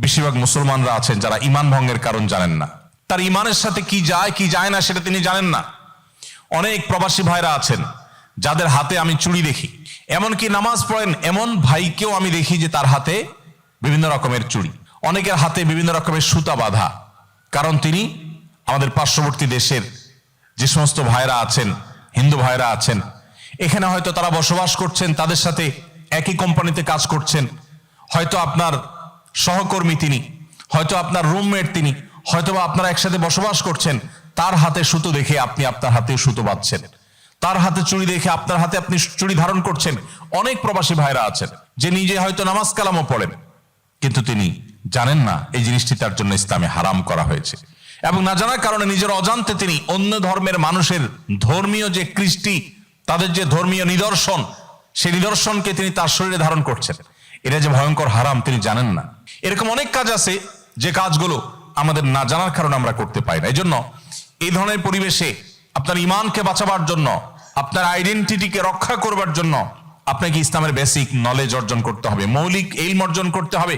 বেশিরভাগ মুসলমানরা আছেন যারা ঈমান ভঙ্গের কারণ জানেন না, তার ঈমানের সাথে কি যায় কি যায় না সেটা তিনি জানেন না। অনেক প্রবাসী ভাইরা আছেন যাদের হাতে আমি চুড়ি দেখি, এমনকি নামাজ পড়েন এমন ভাইকেও আমি দেখি যে তার হাতে বিভিন্ন রকমের চুড়ি, অনেকের হাতে বিভিন্ন রকমের সুতা বাঁধা। কারণ তিনি আমাদের পার্শ্ববর্তী দেশের যে সমস্ত ভাইরা আছেন, হিন্দু ভাইরা আছেন, এখানে হয়তো তারা বসবাস করছেন, তাদের সাথে একই কোম্পানিতে কাজ করছেন, হয়তো আপনার সহকর্মী তিনি, হয়তো আপনার রুমমেট তিনি, হয়তো বা আপনারা একসাথে বসবাস করছেন। তার হাতে সুতো দেখে আপনি আপনার হাতেও সুতো বাঁধছেন, তার হাতে চুড়ি দেখে আপনার হাতে আপনি চুড়ি ধারণ করছেন। অনেক প্রবাসী ভাইরা আছেন যে নিজে হয়তো নামাজ কালামও পড়েন, কিন্তু তিনি জানেন না এই জিনিসটি তার জন্য ইসলামে হারাম করা হয়েছে, এবং না জানার কারণে নিজের অজান্তে তিনি অন্য ধর্মের মানুষের ধর্মীয় যে কৃষ্টি, তাদের যে ধর্মীয় নিদর্শন, সেই নিদর্শনকে তিনি তার শরীরে ধারণ করছেন। এটা যে ভয়ঙ্কর হারাম তিনি জানেন না। এরকম অনেক কাজ আছে যে কাজগুলো আমাদের না জানার কারণে আমরা করতে পারি না। এই জন্য এই ধরনের পরিবেশে আপনার ঈমানকে বাঁচাবার জন্য, আপনার আইডেন্টিটিকে রক্ষা করবার জন্য আপনাকে ইসলামের বেসিক নলেজ অর্জন করতে হবে, মৌলিক ইলম অর্জন করতে হবে।